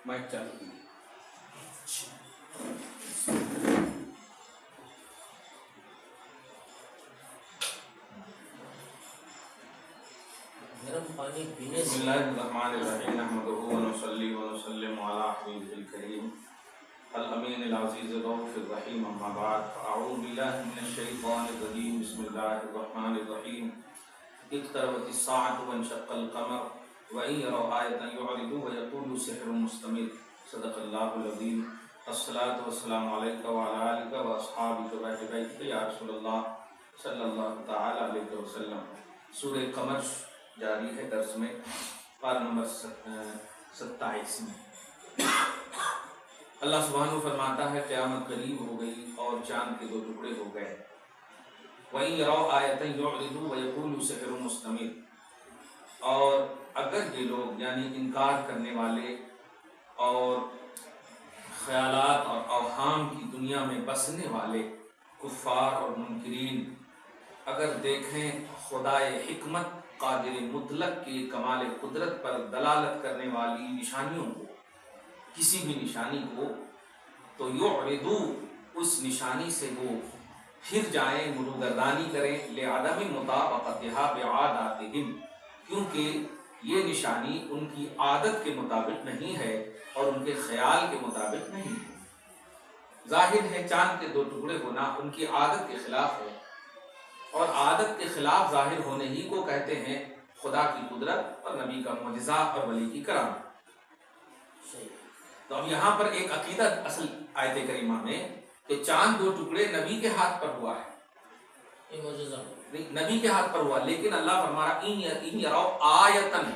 Mic چالو کیجیے۔ بسم اللہ الرحمن الرحیم نحمده ونصلی ونسلم علی حبیبہ الکریم الامین العزیز الرؤوف الرحیم اما بعد اعوذ باللہ من الشیطان الرجیم بسم اللہ الرحمن الرحیم اقتربت الساعة وانشق القمر وإن يروا آیة يعرضوا ويقولوا سحر مستمر صدق اللہ العظیم الصلاة والسلام علیکہ وعلی آلک واصحابک وأہل بیتک یا رسول اللہ صلی اللہ تعالی علیہ وسلم۔ سورہ قمر جاری ہے درس میں، پارہ نمبر 27 میں اللہ سبحانہ فرماتا ہے قیامت قریب ہو گئی اور چاند کے 2 ٹکڑے ہو گئے۔ وَإِن يَرَوْا آیَةً يُعْرِضُوا وَيَقُولُوا سِحْرٌ مُسْتَمِرٌ، اور اگر یہ لوگ یعنی انکار کرنے والے اور خیالات اور اوہام کی دنیا میں بسنے والے کفار اور منکرین اگر دیکھیں خدائے حکمت قادر مطلق کی کمال قدرت پر دلالت کرنے والی نشانیوں کو، کسی بھی نشانی کو، تو یعرضو، اس نشانی سے وہ پھر جائیں، مروگردانی کریں، لعدم مطابقتها بعاداتهم، کیونکہ یہ نشانی ان کی عادت کے مطابق نہیں ہے اور ان کے خیال کے مطابق نہیں ہے۔ ظاہر ہے چاند کے 2 ٹکڑے ہونا ان کی عادت کے خلاف ہے، اور عادت کے خلاف ظاہر ہونے ہی کو کہتے ہیں خدا کی قدرت اور نبی کا معجزہ اور ولی کی کرامت۔ تو اب یہاں پر ایک عقیدہ اصل آیت کریمہ میں کہ چاند 2 ٹکڑے نبی کے ہاتھ پر ہوا ہے، نبی کے ہاتھ پر ہوا، لیکن اللہ فرما رہا ان یروا آیتن،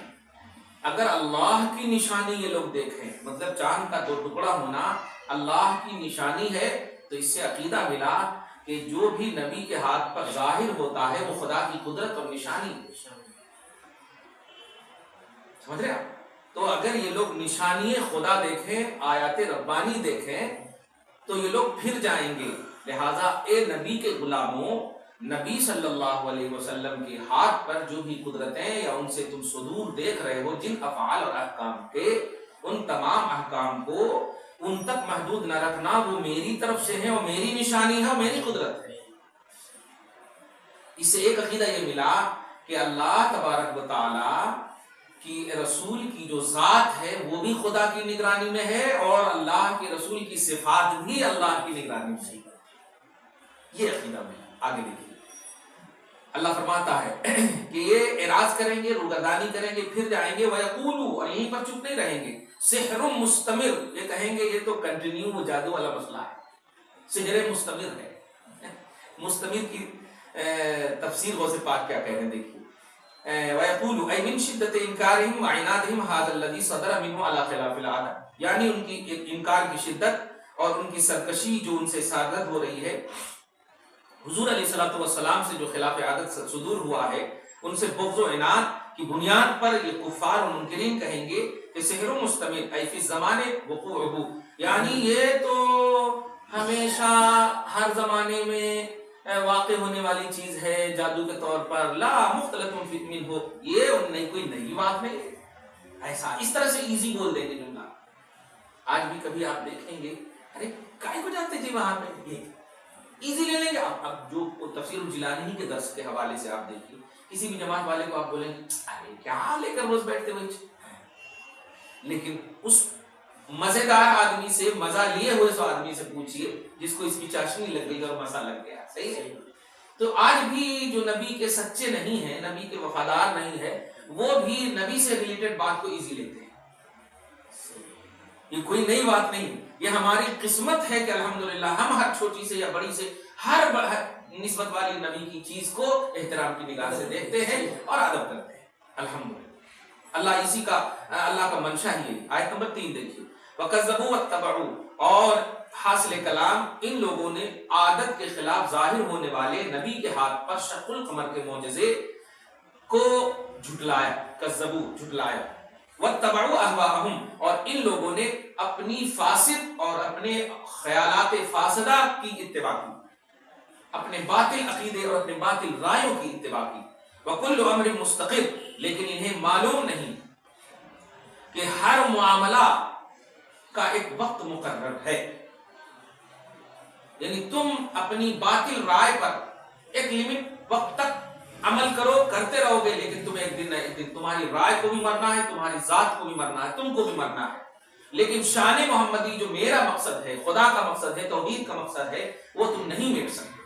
اگر اللہ کی نشانی یہ لوگ دیکھیں، مطلب چاند کا 2 ٹکڑا ہونا اللہ کی نشانی ہے، تو اس سے عقیدہ ملا کہ جو بھی نبی کے ہاتھ پر ظاہر ہوتا ہے وہ خدا کی قدرت اور نشانی ہے۔ سمجھ رہے آپ؟ تو اگر یہ لوگ نشانی خدا دیکھیں، آیات ربانی دیکھیں، تو یہ لوگ پھر جائیں گے۔ لہٰذا اے نبی کے غلاموں، نبی صلی اللہ علیہ وسلم کے ہاتھ پر جو بھی قدرتیں یا ان سے تم صدور دیکھ رہے ہو، جن افعال اور احکام کے، ان تمام احکام کو ان تک محدود نہ رکھنا، وہ میری طرف سے ہے اور میری نشانی ہے اور میری قدرت ہے۔ اس سے ایک عقیدہ یہ ملا کہ اللہ تبارک و تعالی کی رسول کی جو ذات ہے وہ بھی خدا کی نگرانی میں ہے، اور اللہ کے رسول کی صفات بھی اللہ کی نگرانی میں ہے۔ یہ عقیدہ ملا۔ آگے دیکھیے اللہ فرماتا ہے کہ یہ اعراض کریں گے، روگردانی کریں گے، پھر جائیں گے، وَيَقُولُوا، اور یہیں پر چپ نہیں رہیں گے، سحر مستمر، یہ کہیں گے یہ تو کنٹینیو جادو والا مسئلہ ہے، سحر مستمر ہے۔ مستمر کی تفسیر غوث پاک کیا کہہ رہے ہیں دیکھیے، وَيَقُولُوا أَيْ مِنْ شِدَّةِ إِنْكَارِهِمْ وَعِنَادِهِمْ هَذَا الَّذِي صَدَرَ مِنْهُ عَلَى خِلَافِ الْعَادَةِ، یعنی ان کی انکار کی شدت اور ان کی سرکشی جو ان سے صادر ہو رہی ہے حضور علیہ الصلوۃ والسلام سے، جو خلاف عادت صدور ہوا ہے، ان سے بغض و عناد کی بنیاد پر یہ کفار و منکرین کہیں گے کہ سحر مستمر ای فی زمانے وقوعہ، یعنی یہ تو ہمیشہ ہر زمانے میں واقع ہونے والی چیز ہے جادو کے طور پر، لا مختلف منہ، یہ نہیں کوئی نئی بات نہیں ہے۔ ایسا اس طرح سے ایزی بول دیں گے جملہ۔ آج بھی کبھی آپ دیکھیں گے، ارے کائے کو جاتے جی وہاں پہ، ایزی لے لیں گے۔ اب جو تفسیر الجیلانی کے درس کے حوالے سے آپ دیکھیے، کسی بھی جماعت والے کو آپ بولیں گے ارے کیا لے کر روز بیٹھتے ہوئے، لیکن اس مزیدار آدمی سے، مزہ لیے ہوئے سو آدمی سے پوچھئے جس کو اس کی چاشنی لگ گئی اور مزہ لگ گیا۔ صحیح ہے؟ تو آج بھی جو نبی کے سچے نہیں ہیں، نبی کے وفادار نہیں ہے، وہ بھی نبی سے ریلیٹڈ بات کو ایزی لیتے ہیں۔ یہ کوئی نئی بات نہیں، یہ ہماری قسمت ہے کہ الحمدللہ ہم ہر چھوٹی سے یا بڑی سے ہر نسبت والی نبی کی چیز کو احترام کی نگاہ سے دیکھتے ہیں اور ادب کرتے ہیں، الحمدللہ۔ اللہ اسی کا، اللہ کا منشا ہی ہے۔ آیت نمبر 3 دیکھیے، وَكَذَّبُوا وَاتَّبَعُوا، اور حاصل کلام ان لوگوں نے عادت کے خلاف ظاہر ہونے والے نبی کے ہاتھ پر شق القمر کے معجزے کو جھٹلایا، کذبوا، جھٹلایا، وَاتَّبَعُوا أَهْوَاءَهُمْ، اور ان لوگوں نے اپنی فاسد اور اپنے خیالات فاسدہ کی اتباع کی، اپنے باطل عقیدے اور اپنے باطل رائیوں کی اتباع کی۔ وَكُلُّ أَمْرٍ مُسْتَقِرٍ، لیکن انہیں معلوم نہیں کہ ہر معاملہ کا ایک وقت مقرر ہے، یعنی تم اپنی باطل رائے پر ایک لمٹ وقت تک عمل کرتے رہو گے، لیکن تمہیں ایک دن نہ ایک دن تمہاری رائے کو بھی مرنا ہے، تمہاری ذات کو بھی مرنا ہے، تم کو بھی مرنا ہے۔ لیکن شان محمدی جو میرا مقصد ہے، خدا کا مقصد ہے، توحید کا مقصد ہے، وہ تم نہیں مٹ سکتے۔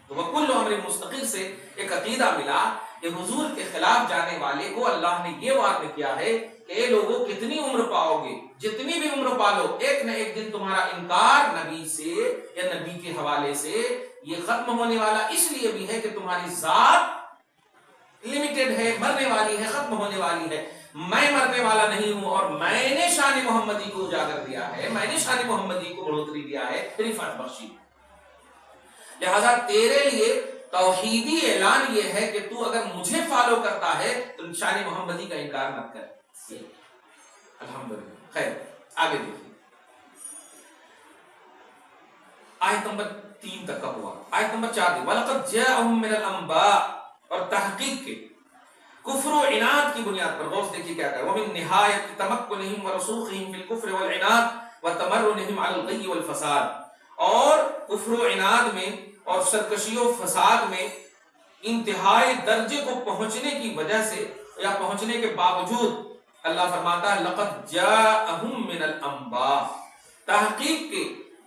تو وکل امر مستقل سے ایک عقیدہ ملا کہ حضور کے خلاف جانے والے کو اللہ نے یہ وعدہ کیا ہے کہ اے لوگوں کتنی عمر پاؤ گے، جتنی بھی عمر پالو، ایک نہ ایک دن تمہارا انکار نبی سے یا نبی کے حوالے سے یہ ختم ہونے والا اس لیے بھی ہے کہ تمہاری ذات لمیٹڈ ہے، مرنے والی ہے، ختم ہونے والی ہے۔ میں مرنے والا نہیں ہوں، اور میں نے شان محمدی کو اجاگر دیا ہے، میں نے شان محمدی کو بڑھوتری دیا ہے، رفعت بخشی۔ لہذا تیرے لیے توحیدی اعلان یہ ہے کہ تو اگر مجھے فالو کرتا ہے تو شان محمدی کا انکار مت کر۔ الحمدللہ۔ خیر، آگے دیکھیں، آیت نمبر 3 تک کا ہوا۔ آیت نمبر 4 دی وَلَقَدْ جَاءَهُم مِّنَ الْأَنبَاءِ، اور تحقیق کے کفر و عناد کی بنیاد پر غوث دیکھیے کیا کہا، وَمِن نِّہَایَةِ تَمَكُّنِهِمْ وَرُسُوخِهِمْ فِي الْكُفْرِ وَالْعِنَادِ وَتَمَرُّنِهِمْ عَلَى الْغِيِّ وَالْفَسَادِ، اور کفر و عناد میں اور سرکشی و فساد میں انتہائی درجے کو پہنچنے کی وجہ سے یا پہنچنے کے باوجود اللہ فرماتا ہے لَقَدْ جَاءَهُم مِّنَ الْأَنبَاءِ، تحقیق کے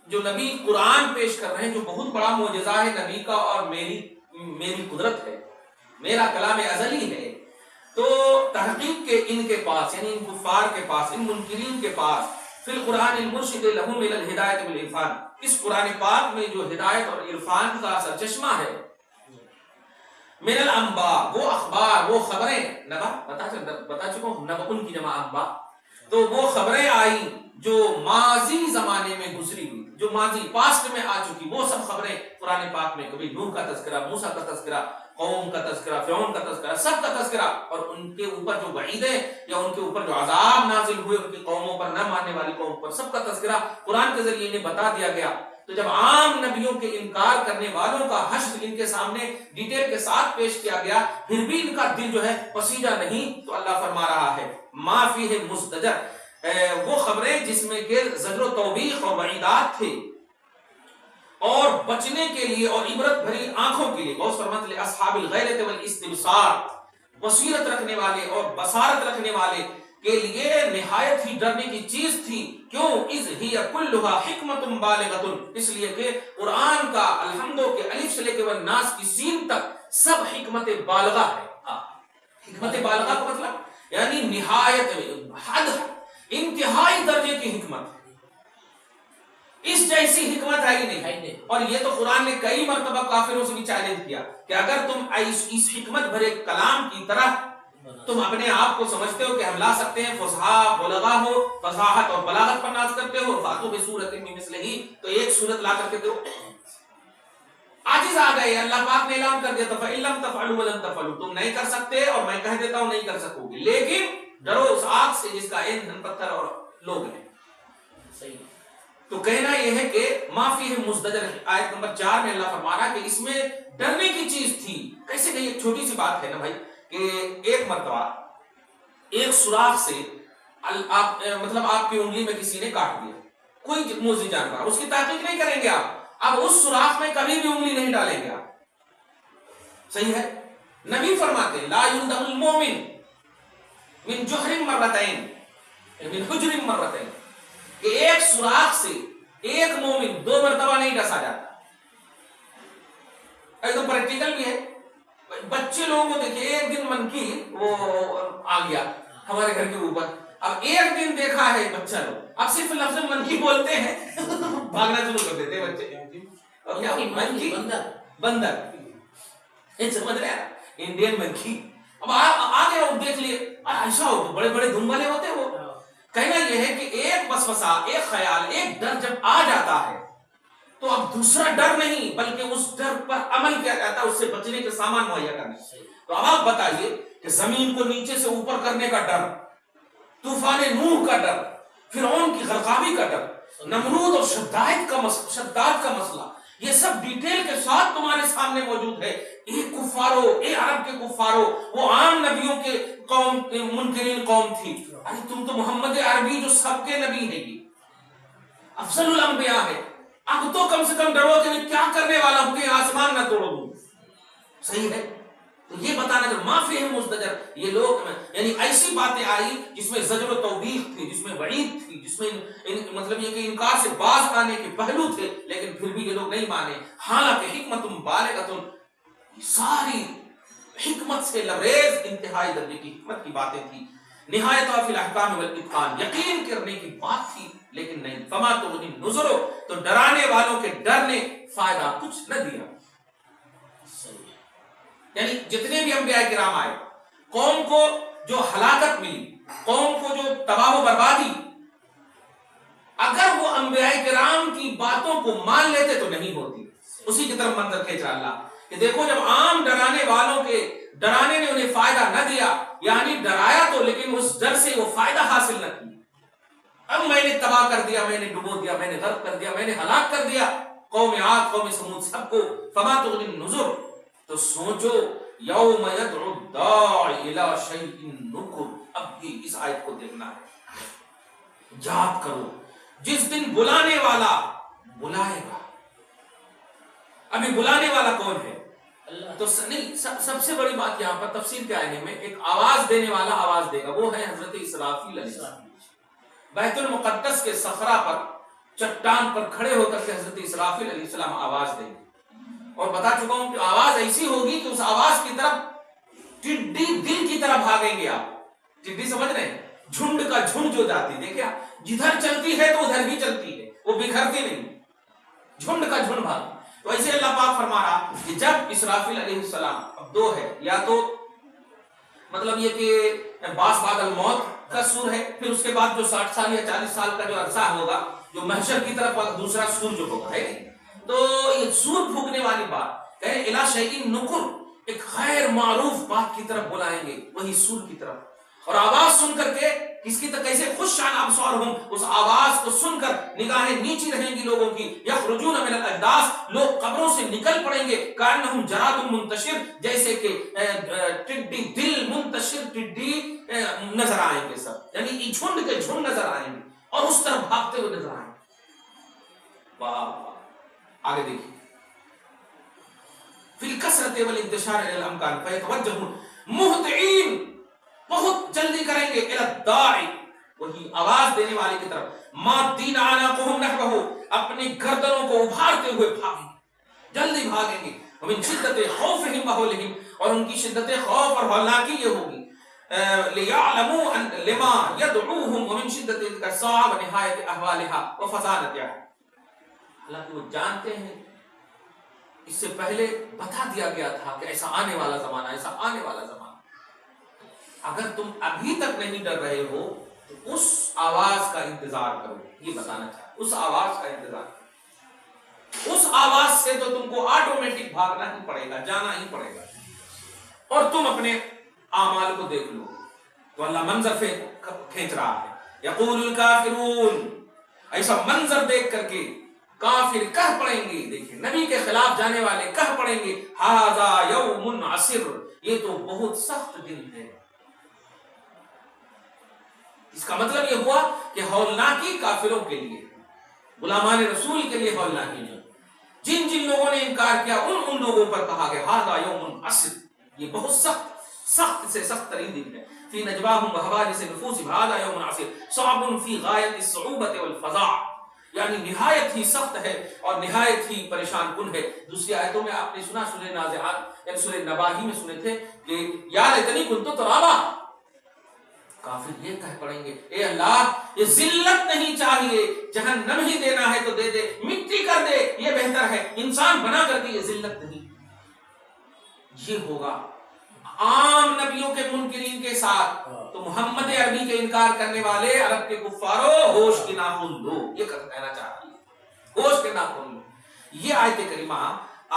جو نبی قرآن پیش کر رہے ہیں، جو بہت بڑا معجزہ ہے نبی کا، اور میری قدرت ہے، میرا کلام ازلی ہے، تو تحقیق کے ان کے پاس، یعنی ان کفار کے پاس، ان منکرین کے پاس، فی القرآن المرشد لہم الی الہدایۃ والعرفان، اس قرآن پاک میں جو ہدایت اور عرفان کا سرچشمہ ہے، من الانباء، وہ اخبار، وہ خبریں، نبا بتا چکا ہوں، نبا ان کی جمع انباء، تو وہ خبریں آئیں جو ماضی زمانے میں گزری ہوئی، جو ماضی پاسٹ میں آ چکی، وہ سب خبریں قرآن پاک میں، کبھی نوح کا تذکرہ، موسیٰ کا تذکرہ، قوم کا تذکرہ، فرعون کا تذکرہ، سب کا تذکرہ، اور ان کے اوپر جو وعیدیں یا ان کے اوپر جو عذاب نازل ہوئے ان کی قوموں پر، نہ ماننے والی قوم پر، سب کا تذکرہ قرآن کے ذریعے انہیں بتا دیا گیا۔ تو جب عام نبیوں کے انکار کرنے والوں کا حشر ان کے سامنے ڈیٹیل کے ساتھ پیش کیا گیا، پھر بھی ان کا دل جو ہے پسیجا نہیں، تو اللہ فرما رہا ہے ما فیہ مزدجر، وہ خبریں جس میں کہ زجر و توبیخ اور وعیدات تھے، اور بچنے کے لیے اور عبرت بھری آنکھوں کے لیے، غوث فرماتے ہیں اصحاب الغیرۃ والاستبصار، بصیرت رکھنے والے اور بصارت رکھنے والے کے لیے نہایت ہی ڈرنے کی چیز تھی۔ کیوں؟ اذ ہی کلھا حکمت بالغۃ، اس لیے کہ قرآن کا الحمد کے الف سے لے کے والناس کی سین تک سب حکمت بالغہ ہے۔ حکمت بالغہ کا مطلب یعنی نہایت، حد، انتہائی درجے کی حکمت، اس جیسی حکمت ہے ہی نہیں۔ اور یہ تو قرآن نے کئی مرتبہ کافروں سے بھی چیلنج کیا کہ اگر تم اس حکمت بھرے کلام کی طرح تم اپنے آپ کو سمجھتے ہو کہ ہم لا سکتے ہیں، فصحا بلغا ہو، فصاحت اور بلاغت پر ناز کرتے ہو، فاتو بسورۃ من مثلہ، تو ایک سورت لا کر کے دو، عاجز آ گئے۔ اللہ پاک نے اعلان کر دیا تھا فَإِن لَّمْ تَفْعَلُوا وَلَن تَفْعَلُوا، تم نہیں کر سکتے، اور میں کہہ دیتا ہوں نہیں کر سکو گے، لیکن ڈرو اس آگ سے جس کا ایندھن پتھر اور لوگ ہیں۔ صحیح۔ تو کہنا یہ ہے کہ ما فیہ مزدجر، آیت نمبر 4 میں اللہ فرما رہا ہے کہ اس میں ڈرنے کی چیز تھی۔ کیسے کہ ایک چھوٹی سی بات ہے نا بھائی، کہ ایک مرتبہ ایک سوراخ سے مطلب آپ کی انگلی میں کسی نے کاٹ دیا، کوئی موذی جانور، اس کی تحقیق نہیں کریں گے آپ، اب اس سوراخ میں کبھی بھی انگلی نہیں ڈالیں گے آپ، صحیح ہے؟ نبی فرماتے لا یلدغ المؤمن من جحر مرتين، من حجر مرتين، کہ ایک سوراخ سے ایک مومن 2 مرتبہ نہیں ڈسا جاتا۔ ایک تو پریکٹیکل بھی ہے، بچے لوگوں کو دیکھیں، ایک دن منکی وہ آ گیا ہمارے گھر کے اوپر، اب ایک دن دیکھا ہے بچہ لوگ، اب صرف لفظ منکی بولتے ہیں بھاگنا شروع کر دیتے ہیں بچے، منکی بندر، یہ سمجھ رہے ہیں انڈین منکی، اب آگے وہ دیکھ لیے ایسا ہو تو بڑے بڑے دھن والے ہوتے ہیں۔ وہ کہنا یہ ہے کہ ایک وسوسہ، ایک خیال، ایک ڈر جب آ جاتا ہے تو اب دوسرا ڈر نہیں بلکہ اس ڈر پر عمل کیا جاتا ہے، اس سے بچنے کے سامان مہیا کرنے۔ تو اب آپ بتائیے کہ زمین کو نیچے سے اوپر کرنے کا ڈر، طوفان نوح کا ڈر، فرعون کی غرقابی کا ڈر، نمرود اور شداد کا مسئلہ، یہ سب ڈیٹیل کے ساتھ تمہارے سامنے موجود ہے۔ ایک کفارو، اے عرب کے کفارو، وہ عام نبیوں کے قوم، منکرین قوم تھی، ارے تم تو محمد عربی جو سب کے نبی ہے، افضل الانبیاء ہے، اب تو کم سے کم ڈرو کہ میں کیا کرنے والا ہوں کہ آسمان نہ توڑ دوں. صحیح ہے. تو یہ بتانا جو معافی ہے مزدجر، یہ لوگ یعنی ایسی باتیں آئی جس میں زجر و توبیخ تھی، جس میں وعید تھی، جس میں مطلب یہ کہ انکار سے باز آنے کے پہلو تھے، لیکن پھر بھی یہ لوگ نہیں مانے. حالانکہ حکمت بالغۃ، ساری حکمت سے لبریز انتہائی درجے کی حکمت کی باتیں تھی. نہایت فی الاحکام والاتقان، یقین کرنے کی بات تھی لیکن نہیں. فما تغنی النذر، تو ڈرانے والوں کے ڈر نے فائدہ کچھ نہ دیا. یعنی جتنے بھی انبیاء کرام آئے، قوم کو جو ہلاکت ملی، قوم کو جو تباہ و بربادی، اگر وہ انبیاء کرام کی باتوں کو مان لیتے تو نہیں ہوتی. اسی کی طرف منظر کھینچا اللہ کہ دیکھو جب عام ڈرانے والوں کے ڈرانے نے انہیں فائدہ نہ دیا، یعنی ڈرایا تو لیکن اس ڈر سے وہ فائدہ حاصل نہ کیا. اب میں نے تباہ کر دیا، میں نے ڈبو دیا، میں نے غرق کر دیا، میں نے ہلاک کر دیا قوم عاد، قوم سمود، سب کو. فما تغنی النذر، تو سوچو یوم یدعو الداعی الی شیء نکر. اب بھی اس آیت کو دیکھنا ہے، یاد کرو جس دن بلانے والا بلائے گا. ابھی بلانے والا کون ہے؟ تو نہیں، سب سے بڑی بات یہاں پر تفسیر کے آئینے میں ایک آواز دینے والا آواز دے گا، وہ ہے حضرت اسرافیل علیہ السلام. بیت المقدس کے صخرہ پر، چٹان پر کھڑے ہو کر کے حضرت اسرافیل علیہ السلام آواز دیں گے. اور بتا چکا ہوں کہ آواز ایسی ہوگی کہ اس آواز کی طرف ٹڈی دل کی طرح بھاگیں گے. آپ ٹڈی سمجھ رہے ہیں؟ جھنڈ کا جھنڈ جو جاتی ہے، دیکھیں جدھر چلتی ہے تو ادھر بھی چلتی ہے، وہ بکھرتی نہیں، جھنڈ کا جھنڈ بھاگ. تو ایسے اللہ پاک فرما رہا کہ جب اسرافیل علیہ السلام، اب دو ہے، یا تو مطلب یہ کہ باس بعد الموت کا سور ہے، پھر اس کے بعد جو 60 سال یا 40 سال کا جو عرصہ ہوگا، جو محشر کی طرف دوسرا سور جو ہوگا ہے. تو یہ سور پھونکنے والی بات کہ الی شیء نکر، ایک غیر معروف بات کی طرف بلائیں گے، وہی سور کی طرف. اور آواز سن کر کے کس کی طرح، کیسے خوش شان ابصار ہوں، اس آواز کو سن کر نگاہیں نیچی رہیں گی لوگوں کی. یخرجون من الاجداث، لوگ قبروں سے نکل پڑیں گے. کانہم جراد منتشر، جیسے کہ ٹڈی دل منتشر ٹڈی نظر آئیں گے سب، یعنی جھنڈ کے جھنڈ نظر آئیں گے اور اس طرف بھاگتے ہوئے نظر آئیں گے. واہ، آگے دیکھیں. فی الکثرۃ والانتشار الی الامکان فیتوجہون مہطعین، بہت جلدی کریں گے الی الداعی، وہی آواز دینے والے کی طرف. مادین اعناقہم نحوہ، اپنی گردنوں کو ابھارتے ہوئے بھاگیں گے، جلدی بھاگیں گے. ومن شدت خوفہم وہولہم، اور ان کی شدت خوف اور ہولناکی یہ ہوگی. لیعلموا ان لما یدعوہم ومن شدت تلک الساعہ ونہایت احوالها وفضانتها، حالانکہ وہ جانتے ہیں اس سے پہلے بتا دیا گیا تھا کہ ایسا آنے والا زمانہ، ایسا آنے والا زمانہ. اگر تم ابھی تک نہیں ڈر رہے ہو تو اس آواز کا انتظار کرو. یہ بتانا چاہتا، اس آواز کا انتظار کرو. اس آواز سے تو تم کو آٹومیٹک بھاگنا ہی پڑے گا، جانا ہی پڑے گا. اور تم اپنے اعمال کو دیکھ لو تو اللہ منظر کھینچ رہا ہے. یقول الکافرون، ایسا منظر دیکھ کر کے کافر کہہ پڑیں گے، دیکھیں نبی کے خلاف جانے والے کہہ پڑیں گے ھذا یوم عسر، یہ تو بہت سخت دن ہے. اس کا مطلب یہ ہوا کہ ہولناکی کافروں کے لیے، غلامان رسول کے لیے ہولناکی نہیں. جن جن لوگوں نے انکار کیا ان لوگوں پر کہا کہ ھذا یوم عسر، یہ بہت سخت سے سخت ترین دن ہے. فی نجواہم وحواجس نفوسہم ھذا یوم عسر صعب فی غایت الصعوبۃ والفظاع، یعنی نہایت ہی سخت ہے اور نہایت ہی پریشان کن ہے. دوسری آیتوں میں آپ نے سنا، سورہ نازعات یعنی سورہ نباہی میں سنے تھے کہ یا لیتنی کنت ترابا، کافر یہ کہہ پڑیں گے اے اللہ یہ ذلت نہیں چاہیے، جہنم ہی دینا ہے تو دے دے، مٹی کر دے یہ بہتر ہے، انسان بنا کر کے یہ ذلت نہیں. یہ ہوگا عام نبیوں کے منکرین کے ساتھ. تو محمد عربی کے انکار کرنے والے عرب کے کفاروں، ہوش کی ناخن لو، یہ کہنا چاہتی ہے، ہوش کے ناخن لو. یہ آیت کریمہ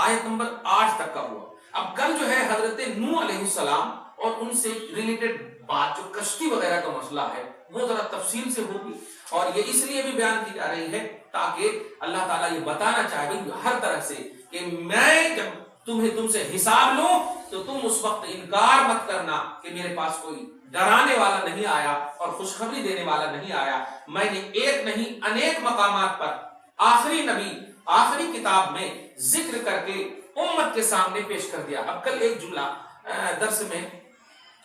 آیت نمبر 8 تک کا ہوا. اب کل جو ہے حضرت نوح علیہ السلام اور ان سے ریلیٹڈ بات جو کشتی وغیرہ کا مسئلہ ہے وہ ذرا تفصیل سے ہوگی، اور یہ اس لیے بھی بیان کی جا رہی ہے تاکہ اللہ تعالیٰ یہ بتانا چاہے ہر طرح سے کہ میں جب تم سے حساب لوں تو تم اس وقت انکار مت کرنا کہ میرے پاس کوئی ڈرانے والا نہیں آیا اور خوشخبری دینے والا نہیں آیا. میں نے ایک نہیں انیک مقامات پر آخری نبی آخری کتاب میں ذکر کر کے امت کے سامنے پیش کر دیا. اب کل ایک جملہ درس میں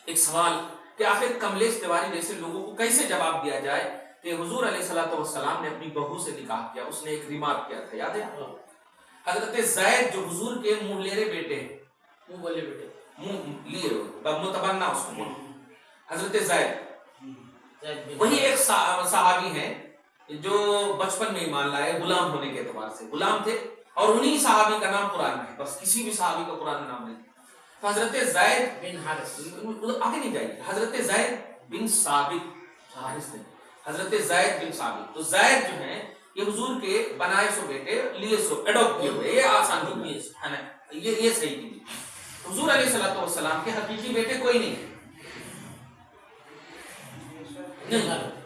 ایک سوال کہ آخر کملیش تیواری جیسے لوگوں کو کیسے جواب دیا جائے کہ حضور علیہ الصلوۃ والسلام نے اپنی بہو سے نکاح کیا. اس نے ایک ریمارک کیا تھا, یاد ہے؟ حضرت زید جو حضور کے منہ لیرے بیٹے ہیں, منہ بولے بیٹے, منہ لیے متبنہ اس کو بولتے, حضرت زید وہی ایک صحابی ہیں جو بچپن میں ایمان لائے غلام ہونے کے اعتبار سے, غلام تھے اور انہی صحابی کا نام قرآن میں ہے, بس کسی بھی صحابی کا قرآن میں نام نہیں. تو حضرت زید بن حارث, آگے نہیں جائیے, حضرت زید بن ثابت, حارث نہیں, حضرت زید بن ثابت. تو زید جو ہیں یہ حضور کے بنائے سو بیٹے, لیے سو ایڈاپٹ کیے ہوئے, یہ آسان ہے نا, یہ صحیح کی. حضور علیہ الصلوۃ والسلام کے حقیقی بیٹے کوئی نہیں ہے.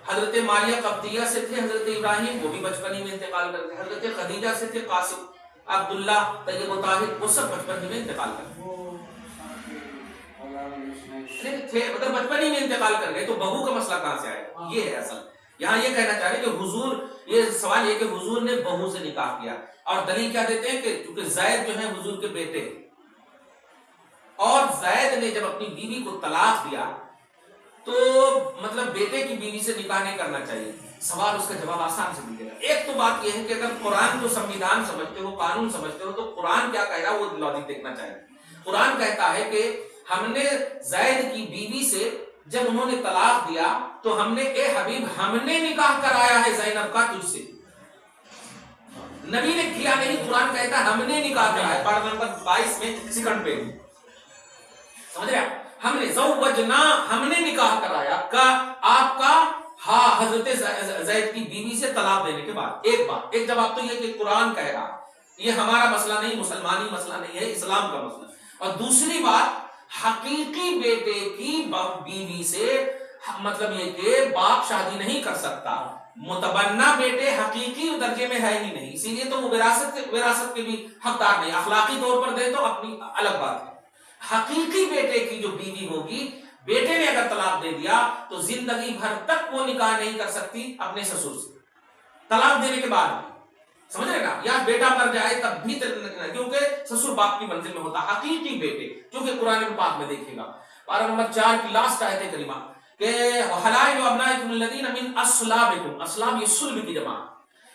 حضرت ماریہ قبطیہ سے تھے حضرت ابراہیم, وہ بھی بچپن ہی میں انتقال کر گئے. حضرت خدیجہ سے تھے قاسم, عبداللہ, طیب و طاہر, وہ سب بچپن ہی میں انتقال کر گئے تھے, مطلب بچپن ہی میں انتقال کر گئے. تو بہو کا مسئلہ کہاں سے آیا؟ یہ ہے اصل. یہاں یہ کہنا چاہ رہے کہ حضور, یہ سوال یہ کہ حضور نے بہو سے نکاح کیا, اور دلیل کیا دیتے ہیں کہ چونکہ زید جو ہے حضور کے بیٹے, اور زید نے جب اپنی بیوی کو طلاق دیا تو مطلب بیٹے کی بیوی سے نکاح نہیں کرنا چاہیے. سوال اس کا جواب آسان سے ملے گا. ایک تو بات یہ ہے کہ اگر قرآن کو سنویدھان سمجھتے ہو, قانون سمجھتے ہو, تو قرآن کیا کہہ رہا ہے وہ لاجک دیکھنا چاہیے. قرآن کہتا ہے کہ ہم نے زید کی بیوی سے جب انہوں نے طلاق دیا تو ہم نے, اے حبیب, ہم نے نکاح کرایا ہے زینب کا تجھ سے, نبی نے کیا نہیں. قرآن کہتا ہے ہم نے نکاح کرایا, پارہ نمبر 22 میں سیکنڈ پہ, سمجھ رہے آپ, ہم نے زوجنا, ہم نے نکاح کرایا کا آپ کا, ہاں, حضرت زید کی بیوی سے طلاق دینے کے بعد. ایک بات, ایک جواب تو یہ کہ قرآن کہہ رہا, یہ ہمارا مسئلہ نہیں, مسلمانی مسئلہ نہیں ہے, اسلام کا مسئلہ. اور دوسری بات, حقیقی بیٹے کی بیوی سے مطلب یہ کہ باپ شادی نہیں کر سکتا. متبنہ بیٹے حقیقی درجے میں ہے ہی نہیں, اسی لیے تو وہ وراثت کے بھی حقدار نہیں. اخلاقی طور پر دے تو اپنی الگ بات ہے. حقیقی بیٹے کی جو بیوی ہوگی, بیٹے نے اگر طلاق دے دیا تو زندگی بھر تک وہ نکاح نہیں کر سکتی اپنے سسر سے, طلاق دینے کے بعد بھی. سمجھ رہے نا, یا بیٹا مر جائے تب بھی, کیونکہ سسر باپ کی منزل میں ہوتا. حقیقی بیٹے, کیونکہ قرآن پاک میں دیکھے گا پارہ نمبر 4 کی لاسٹ آیت کریمہ کہ حلائل ابنائکم الذین من اصلابکم, اصلاب یہ صلب کی جمع,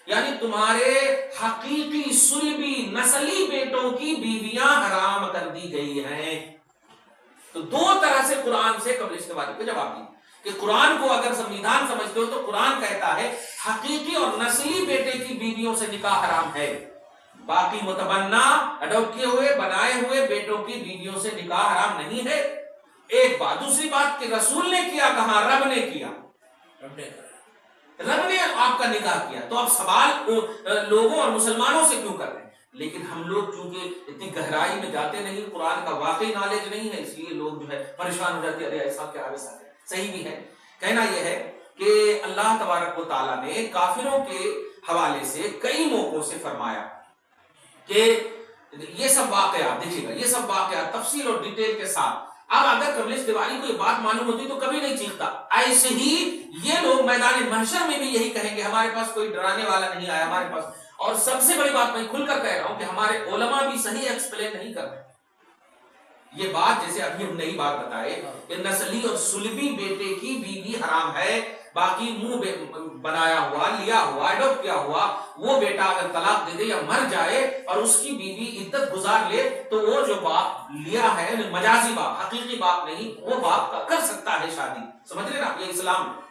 یعنی تمہارے حقیقی صلبی نسلی بیٹوں کی بیویاں حرام کر دی گئی ہیں. تو دو طرح سے قرآن سے قبل استوائی کو جواب دی کہ قرآن کو اگر سنویدھان سمجھتے ہو تو قرآن کہتا ہے حقیقی اور نسلی بیٹے کی بیویوں سے نکاح حرام ہے, باقی متبنہ اڈاپٹ کیے ہوئے بنائے ہوئے بیٹوں کی بیویوں سے نکاح حرام نہیں ہے. ایک بات. دوسری بات کہ رسول نے کیا کہاں؟ رب نے کیا, رب نے آپ کا نکاح کیا. تو اب سوال لوگوں اور مسلمانوں سے کیوں کر رہے ہیں؟ لیکن ہم لوگ چونکہ اتنی گہرائی میں جاتے نہیں, قرآن کا واقعی نالج نہیں ہے, اس لیے لوگ جو ہے پریشان ہو جاتے ہیں, ارے ایسا کیا ایسا ہے. صحیح بھی ہے. کہنا یہ ہے کہ اللہ تبارک و تعالیٰ نے کافروں کے حوالے سے کئی موقعوں سے فرمایا کہ یہ سب واقعات, دیکھیے گا یہ سب واقعات تفصیل اور ڈیٹیل کے ساتھ. اب اگر کملیش تیواری کو یہ بات معلوم ہوتی تو کبھی نہیں چیختا. ایسے ہی یہ لوگ میدان محشر میں بھی یہی کہیں گے, ہمارے پاس کوئی ڈرانے والا نہیں آیا ہمارے پاس. اور سب سے بڑی بات میں کھل کر کہہ رہا ہوں کہ ہمارے علماء بھی صحیح ایکسپلین نہیں کر رہے یہ بات. جیسے ابھی ہم نئی بات بتائے کہ نسلی اور سلبی بیٹے کی بیوی حرام ہے, باقی منہ بنایا ہوا, لیا ہوا, اڈاپٹ کیا ہوا وہ بیٹا اگر طلاق دے دے یا مر جائے اور اس کی بیوی عدت گزار لے تو وہ جو باپ لیا ہے, مجازی باپ, حقیقی باپ نہیں, وہ باپ کر سکتا ہے شادی. سمجھ رہے نا, یہ اسلام ہے.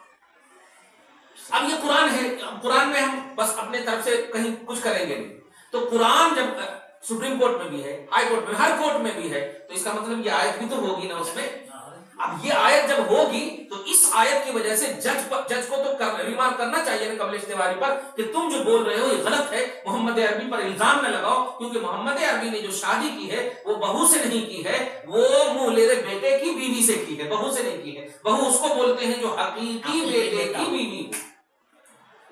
اب یہ قرآن ہے, قرآن میں ہم بس اپنے طرف سے کہیں کچھ کریں گے نہیں. تو قرآن جب سپریم کورٹ میں بھی ہے, ہائی کورٹ میں, ہر کورٹ میں بھی ہے, تو اس کا مطلب یہ آیت بھی تو ہوگی نا اس میں. اب یہ آیت جب ہوگی تو اس آیت کی وجہ سے جج کو تو ریمارک کرنا چاہیے نا کملیش تیواری پر کہ تم جو بول رہے ہو یہ غلط ہے, محمد عربی پر الزام نہ لگاؤ, کیونکہ محمد عربی نے جو شادی کی ہے وہ بہو سے نہیں کی ہے, وہ منہ لیرے بیٹے کی بیوی سے کی ہے, بہو سے نہیں کی ہے. بہو اس کو بولتے ہیں جو حقیقی بیٹے کی بیوی ہو.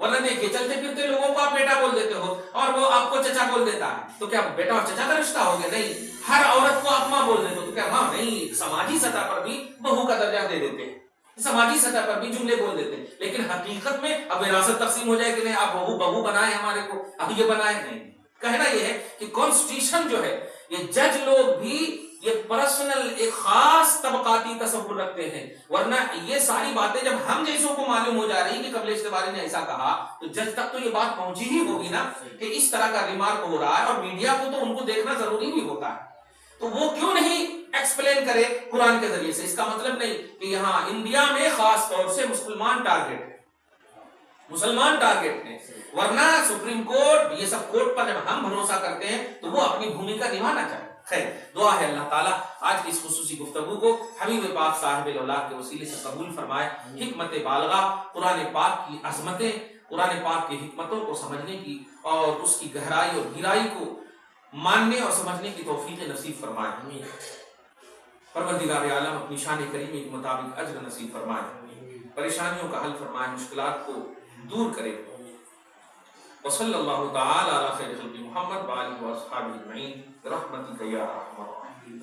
ورنہ دیکھیے چلتے پھرتے لوگوں کو آپ بیٹا بول دیتے ہو اور وہ آپ کو چچا بول دیتا ہے، تو کیا بیٹا اور چچا کا رشتہ ہو گیا؟ نہیں. ہر عورت کو آپ ماں بول دیتے ہو تو کیا ماں؟ نہیں. سماجی سطح پر بھی بہو کا درجہ دے دیتے ہیں، سماجی سطح پر بھی جملے بول دیتے ہیں، لیکن حقیقت میں اب وراثت تقسیم ہو جائے کہ نہیں آپ بہو بنائے ہمارے کو، اب یہ بنائے نہیں. کہنا یہ ہے کہ کانسٹیٹیوشن جو ہے، یہ جج لوگ بھی یہ پرسنل ایک خاص طبقاتی تصور رکھتے ہیں، ورنہ یہ ساری باتیں جب ہم جیسوں کو معلوم ہو جا رہی کہ قبل استباری نے ایسا کہا تو جج تک تو یہ بات پہنچی ہی ہوگی نا کہ اس طرح کا ریمارک ہو رہا ہے، اور میڈیا کو تو ان کو دیکھنا ضروری بھی ہوتا ہے. تو وہ کیوں نہیں ایکسپلین کرے قرآن کے ذریعے سے؟ اس کا مطلب نہیں کہ یہاں انڈیا میں خاص طور سے مسلمان ٹارگٹ ہیں، ورنہ سپریم کورٹ یہ سب کورٹ پر جب ہم بھروسہ کرتے ہیں تو وہ اپنی بھومکا نبھانا چاہے. خیر، دعا ہے اللہ تعالیٰ آج کی اس خصوصی گفتگو کو حبیب پاک صاحب الاولاد کے وسیلے سے قبول فرمائے. حکمت بالغہ، قرآن پاک کی عظمتیں، قرآن پاک کی حکمتوں کو سمجھنے کی اور اس کی گہرائی اور گہرائی کو ماننے اور سمجھنے کی توفیق نصیب فرمائے. پروردگار عالم اپنی شان کریمہ کے مطابق اجر نصیب فرمائے، پریشانیوں کا حل فرمائے، مشکلات کو دور کرے. وصلی اللہ تعالی علی خیر خلق محمد وآلہ وصحبہ اجمعین برحمتک یا ارحم الراحمین.